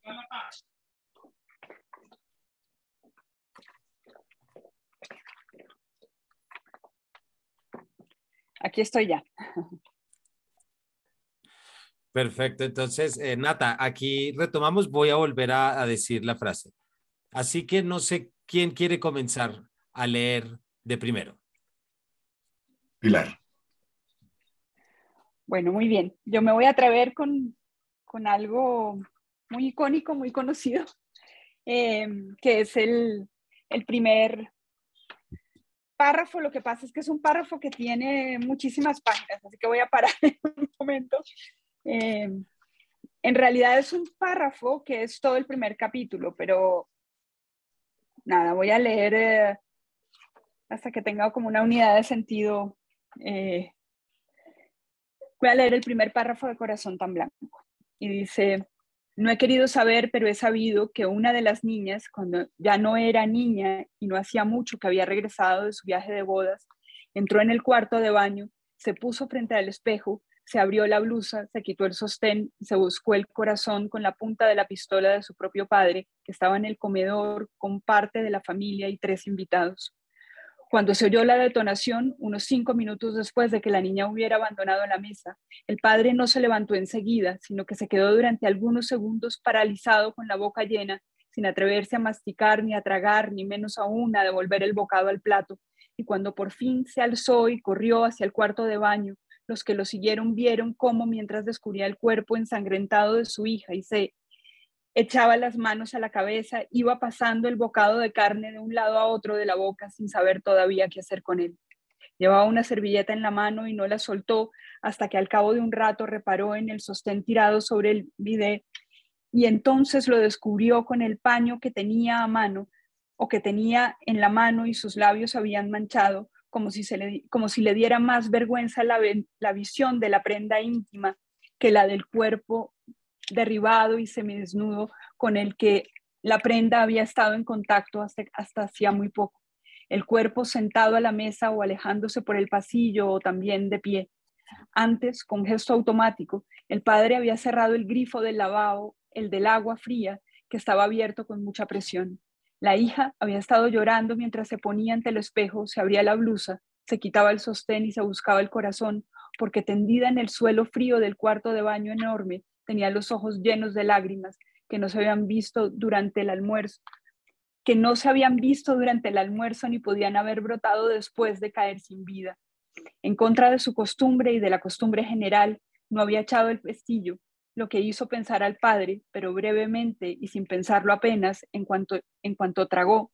Aquí estoy ya. Perfecto, entonces, Nata, aquí retomamos, voy a volver a decir la frase. Así que no sé quién quiere comenzar a leer de primero. Pilar. Bueno, muy bien. Yo me voy a atrever con algo muy icónico, muy conocido, que es el primer párrafo. Lo que pasa es que es un párrafo que tiene muchísimas páginas, así que voy a parar en un momento. Eh, en realidad es un párrafo que es todo el primer capítulo, pero nada, voy a leer hasta que tenga como una unidad de sentido. Voy a leer el primer párrafo de Corazón tan blanco. Y dice: no he querido saber, pero he sabido que una de las niñas, cuando ya no era niña y no hacía mucho que había regresado de su viaje de bodas, entró en el cuarto de baño, se puso frente al espejo, se abrió la blusa, se quitó el sostén y se buscó el corazón con la punta de la pistola de su propio padre, que estaba en el comedor con parte de la familia y 3 invitados. Cuando se oyó la detonación, unos 5 minutos después de que la niña hubiera abandonado la mesa, el padre no se levantó enseguida, sino que se quedó durante algunos segundos paralizado con la boca llena, sin atreverse a masticar ni a tragar, ni menos aún a devolver el bocado al plato. Y cuando por fin se alzó y corrió hacia el cuarto de baño, los que lo siguieron vieron cómo, mientras descubría el cuerpo ensangrentado de su hija y se echaba las manos a la cabeza, iba pasando el bocado de carne de un lado a otro de la boca sin saber todavía qué hacer con él. Llevaba una servilleta en la mano y no la soltó hasta que al cabo de un rato reparó en el sostén tirado sobre el bidet y entonces lo descubrió con el paño que tenía a mano o que tenía en la mano y sus labios habían manchado, como si le diera más vergüenza la visión de la prenda íntima que la del cuerpo derribado y semidesnudo con el que la prenda había estado en contacto hasta hacía muy poco. El cuerpo sentado a la mesa o alejándose por el pasillo o también de pie. Antes, con gesto automático, el padre había cerrado el grifo del lavabo, el del agua fría, que estaba abierto con mucha presión. La hija había estado llorando mientras se ponía ante el espejo, se abría la blusa, se quitaba el sostén y se buscaba el corazón, porque tendida en el suelo frío del cuarto de baño enorme, tenía los ojos llenos de lágrimas que no se habían visto durante el almuerzo, que no se habían visto durante el almuerzo ni podían haber brotado después de caer sin vida. En contra de su costumbre y de la costumbre general, no había echado el pestillo, lo que hizo pensar al padre, pero brevemente y sin pensarlo apenas, en cuanto tragó,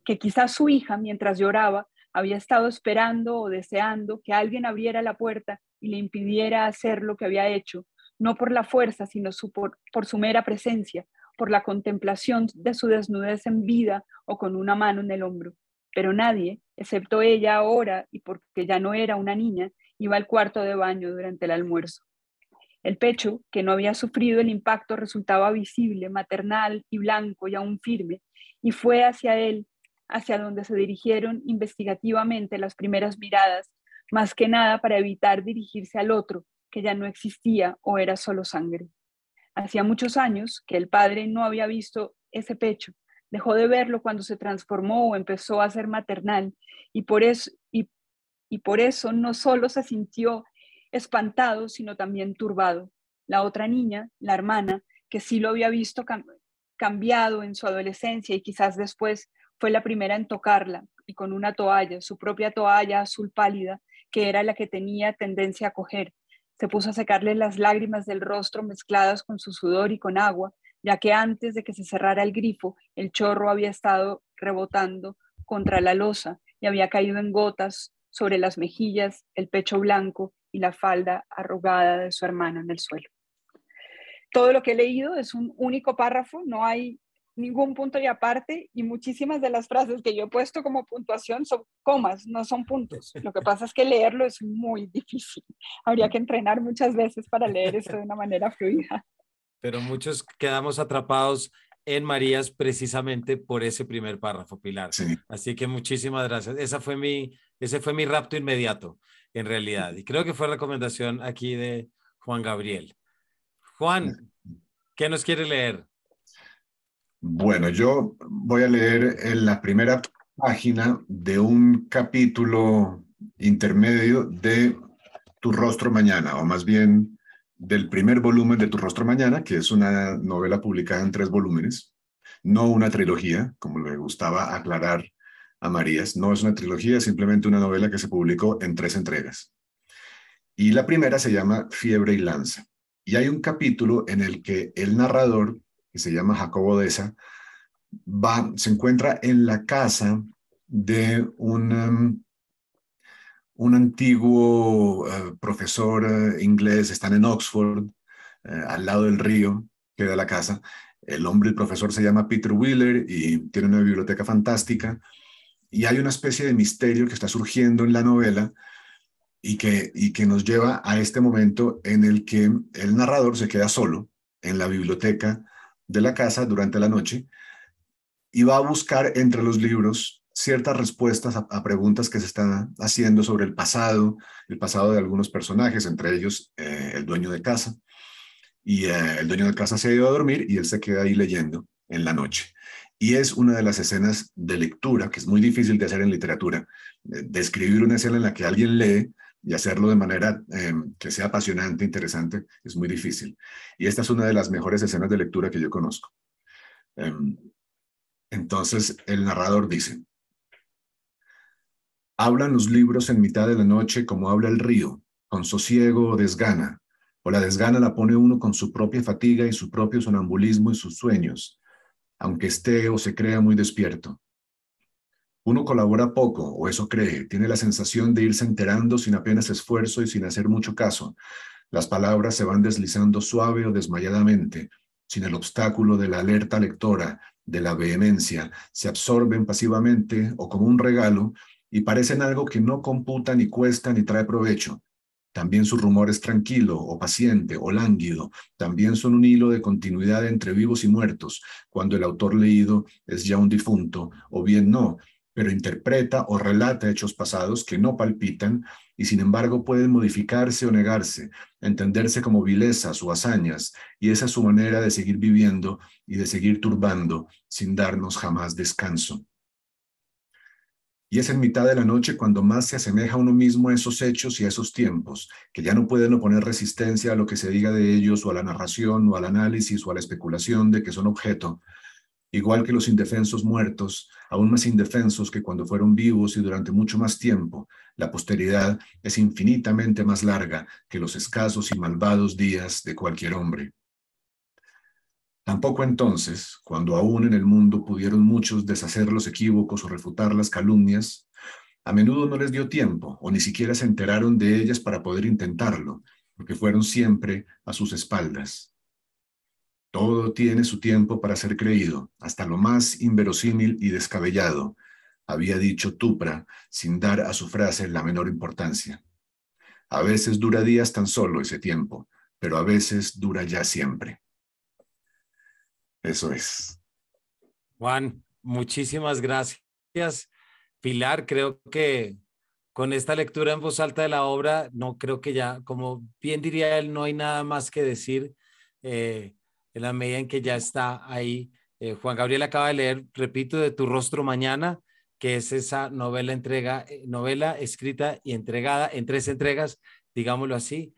que quizás su hija, mientras lloraba, había estado esperando o deseando que alguien abriera la puerta y le impidiera hacer lo que había hecho, no por la fuerza, sino por su mera presencia, por la contemplación de su desnudez en vida o con una mano en el hombro. Pero nadie, excepto ella ahora, y porque ya no era una niña, iba al cuarto de baño durante el almuerzo. El pecho, que no había sufrido el impacto, resultaba visible, maternal y blanco y aún firme, y fue hacia él, hacia donde se dirigieron investigativamente las primeras miradas, más que nada para evitar dirigirse al otro, que ya no existía o era solo sangre. Hacía muchos años que el padre no había visto ese pecho, Dejó de verlo cuando se transformó o empezó a ser maternal, y por eso, y por eso no solo se sintió espantado, sino también turbado. La otra niña, la hermana, que sí lo había visto cambiado en su adolescencia y quizás después fue la primera en tocarla, y con una toalla, su propia toalla azul pálida, que era la que tenía tendencia a coger. Se puso a secarle las lágrimas del rostro mezcladas con su sudor y con agua, ya que antes de que se cerrara el grifo, el chorro había estado rebotando contra la losa y había caído en gotas sobre las mejillas, el pecho blanco y la falda arrugada de su hermano en el suelo. Todo lo que he leído es un único párrafo, no hay ningún punto y aparte, y muchísimas de las frases que yo he puesto como puntuación son comas, no son puntos. Lo que pasa es que leerlo es muy difícil. Habría que entrenar muchas veces para leer esto de una manera fluida. Pero muchos quedamos atrapados en Marías precisamente por ese primer párrafo, Pilar. Sí. Así que muchísimas gracias. Ese fue mi rapto inmediato, en realidad. Y creo que fue recomendación aquí de Juan Gabriel. Juan, ¿qué nos quiere leer? Bueno, yo voy a leer en la primera página de un capítulo intermedio de Tu rostro mañana, o más bien del primer volumen de Tu rostro mañana, que es una novela publicada en 3 volúmenes, no una trilogía, como le gustaba aclarar a Marías. No es una trilogía, es simplemente una novela que se publicó en 3 entregas. Y la primera se llama Fiebre y Lanza. Y hay un capítulo en el que el narrador, que se llama Jacobo Deza, se encuentra en la casa de un antiguo profesor inglés. Están en Oxford, al lado del río, queda la casa. El hombre, el profesor, se llama Peter Wheeler y tiene una biblioteca fantástica. Y hay una especie de misterio que está surgiendo en la novela y que nos lleva a este momento en el que el narrador se queda solo en la biblioteca de la casa durante la noche y va a buscar entre los libros ciertas respuestas a preguntas que se están haciendo sobre el pasado de algunos personajes, entre ellos el dueño de casa. Y el dueño de casa se ha ido a dormir y él se queda ahí leyendo en la noche. Y es una de las escenas de lectura que es muy difícil de hacer en literatura. Describir una escena en la que alguien lee y hacerlo de manera que sea apasionante, interesante, es muy difícil. Y esta es una de las mejores escenas de lectura que yo conozco. Entonces el narrador dice: hablan los libros en mitad de la noche como habla el río, con sosiego o desgana, o la desgana la pone uno con su propia fatiga y su propio sonambulismo y sus sueños, aunque esté o se crea muy despierto. Uno colabora poco, o eso cree, tiene la sensación de irse enterando sin apenas esfuerzo y sin hacer mucho caso. Las palabras se van deslizando suave o desmayadamente, sin el obstáculo de la alerta lectora, de la vehemencia, se absorben pasivamente o como un regalo y parecen algo que no computa ni cuesta ni trae provecho. También su rumor es tranquilo o paciente o lánguido, también son un hilo de continuidad entre vivos y muertos, cuando el autor leído es ya un difunto, o bien no, pero interpreta o relata hechos pasados que no palpitan y sin embargo pueden modificarse o negarse, entenderse como vilezas o hazañas, y esa es su manera de seguir viviendo y de seguir turbando sin darnos jamás descanso. Y es en mitad de la noche cuando más se asemeja uno mismo a esos hechos y a esos tiempos, que ya no pueden oponer resistencia a lo que se diga de ellos, o a la narración, o al análisis, o a la especulación de que son objeto, igual que los indefensos muertos, aún más indefensos que cuando fueron vivos y durante mucho más tiempo. La posteridad es infinitamente más larga que los escasos y malvados días de cualquier hombre. Tampoco entonces, cuando aún en el mundo pudieron muchos deshacer los equívocos o refutar las calumnias, a menudo no les dio tiempo o ni siquiera se enteraron de ellas para poder intentarlo, porque fueron siempre a sus espaldas. Todo tiene su tiempo para ser creído, hasta lo más inverosímil y descabellado, había dicho Tupra, sin dar a su frase la menor importancia. A veces dura días tan solo ese tiempo, pero a veces dura ya siempre. Eso es. Juan, muchísimas gracias. Pilar, creo que con esta lectura en voz alta de la obra, no creo que ya, como bien diría él, no hay nada más que decir en la medida en que ya está ahí Juan Gabriel acaba de leer, repito, De tu rostro mañana, que es esa novela escrita y entregada en 3 entregas, digámoslo así,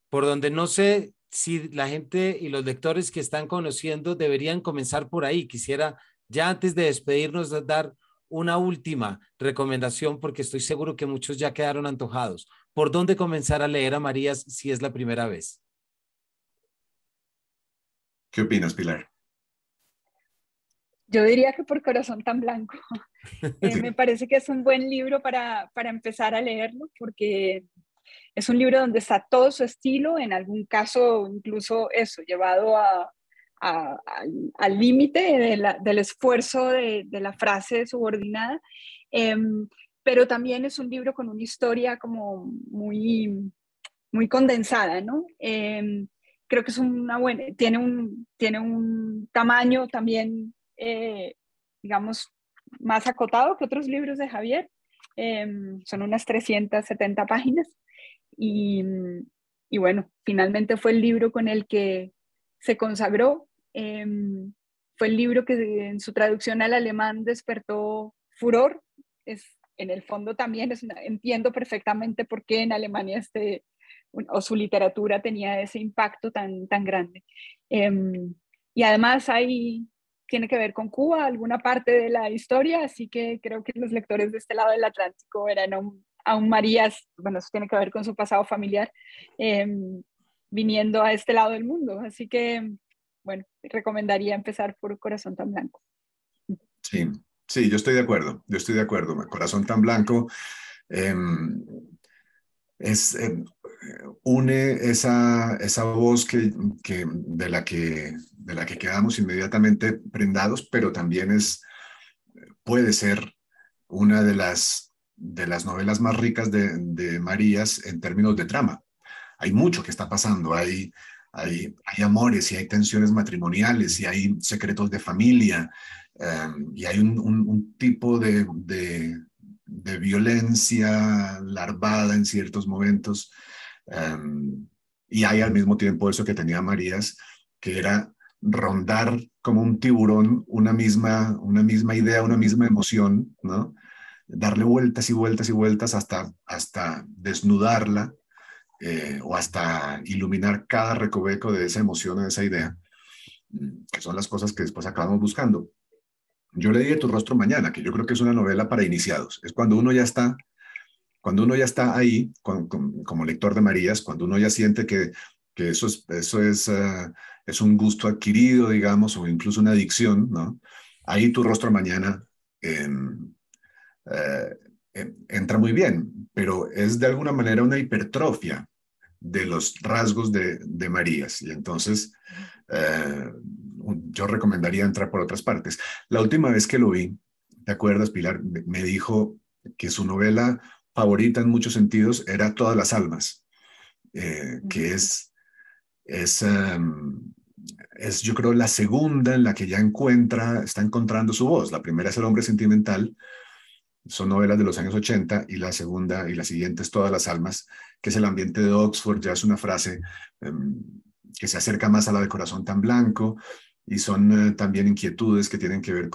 por donde no sé si la gente y los lectores que están conociendo deberían comenzar por ahí. Quisiera, ya antes de despedirnos, dar una última recomendación, porque estoy seguro que muchos ya quedaron antojados. ¿Por dónde comenzar a leer a Marías si es la primera vez? ¿Qué opinas, Pilar? Yo diría que por Corazón tan Blanco. Me parece que es un buen libro para empezar a leerlo, porque es un libro donde está todo su estilo, en algún caso incluso eso, llevado al límite del esfuerzo de la frase subordinada. Eh, pero también es un libro con una historia como muy condensada, ¿no? Creo que es una buena, tiene un tamaño también, digamos, más acotado que otros libros de Javier. Son unas 370 páginas y, y bueno, finalmente fue el libro con el que se consagró. Fue el libro que en su traducción al alemán despertó furor. En el fondo también entiendo perfectamente por qué en Alemania o su literatura tenía ese impacto tan grande. Y además tiene que ver con Cuba, alguna parte de la historia, así que creo que los lectores de este lado del Atlántico eran aún Marías, bueno, eso tiene que ver con su pasado familiar, viniendo a este lado del mundo. Así que, bueno, recomendaría empezar por Corazón tan Blanco. Sí, sí, yo estoy de acuerdo, yo estoy de acuerdo. Corazón tan Blanco eh, es, une esa voz de la que quedamos inmediatamente prendados, pero también puede ser una de las novelas más ricas de Marías en términos de trama. Hay mucho que está pasando, hay amores y hay tensiones matrimoniales y hay secretos de familia, y hay un tipo de violencia larvada en ciertos momentos, y hay al mismo tiempo eso que tenía Marías, que era rondar como un tiburón una misma idea, una misma emoción, ¿no? Darle vueltas y vueltas y vueltas hasta desnudarla, o hasta iluminar cada recoveco de esa emoción o de esa idea, que son las cosas que después acabamos buscando. Yo leí De tu rostro mañana, que yo creo que es una novela para iniciados. Es cuando uno ya está ahí como lector de Marías, cuando uno ya siente que es un gusto adquirido, digamos, o incluso una adicción, ¿no? Ahí Tu rostro mañana eh, entra muy bien, pero es de alguna manera una hipertrofia de los rasgos de Marías. Y entonces yo recomendaría entrar por otras partes. La última vez que lo vi, ¿te acuerdas, Pilar? Me dijo que su novela favorita en muchos sentidos era Todas las almas, que es, um, es, yo creo, la segunda en la que ya está encontrando su voz. La primera es El hombre sentimental, son novelas de los años 80, y la segunda y la siguiente es Todas las almas, que es el ambiente de Oxford. Ya es una frase que se acerca más a la de Corazón tan Blanco, y son también inquietudes que tienen que ver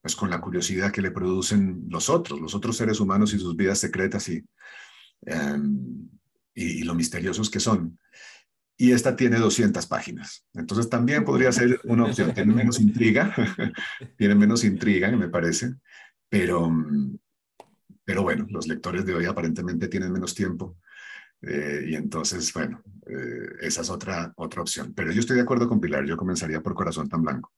pues, con la curiosidad que le producen los otros seres humanos y sus vidas secretas, y lo misteriosos que son. Y esta tiene 200 páginas. Entonces también podría ser una opción. Tiene menos intriga, tiene menos intriga, me parece, pero, pero bueno, los lectores de hoy aparentemente tienen menos tiempo, y entonces, bueno, esa es otra opción. Pero yo estoy de acuerdo con Pilar, yo comenzaría por Corazón tan Blanco.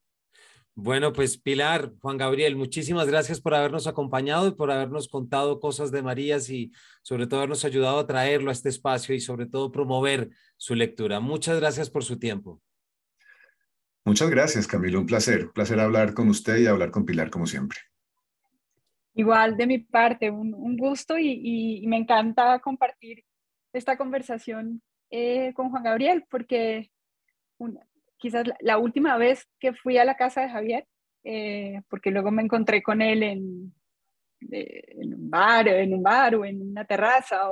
Bueno, pues Pilar, Juan Gabriel, muchísimas gracias por habernos acompañado y por habernos contado cosas de Marías y sobre todo habernos ayudado a traerlo a este espacio y sobre todo promover su lectura. Muchas gracias por su tiempo. Muchas gracias, Camilo, un placer hablar con usted y hablar con Pilar como siempre. Igual de mi parte, un gusto y me encanta compartir esta conversación con Juan Gabriel, porque quizás la última vez que fui a la casa de Javier, porque luego me encontré con él en un bar o en una terraza,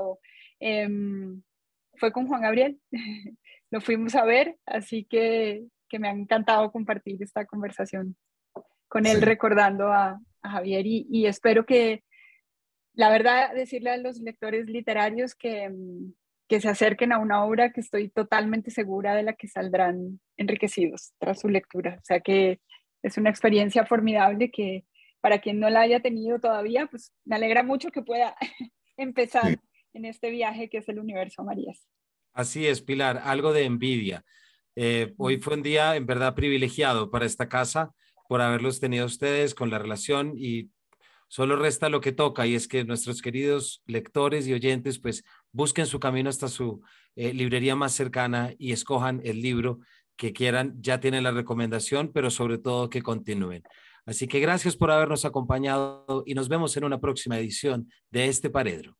fue con Juan Gabriel. Lo fuimos a ver, así que que me ha encantado compartir esta conversación con él, Sí. recordando a Javier, y espero que, la verdad, decirle a los lectores literarios que se acerquen a una obra que estoy totalmente segura de la que saldrán enriquecidos tras su lectura. O sea que es una experiencia formidable que para quien no la haya tenido todavía, pues me alegra mucho que pueda Sí. empezar en este viaje que es el universo Marías. Así es, Pilar, algo de envidia. Hoy fue un día en verdad privilegiado para esta casa por haberlos tenido ustedes con la relación y solo resta lo que toca y es que nuestros queridos lectores y oyentes pues busquen su camino hasta su librería más cercana y escojan el libro que quieran. Ya tienen la recomendación, pero sobre todo que continúen. Así que gracias por habernos acompañado y nos vemos en una próxima edición de este Paredro.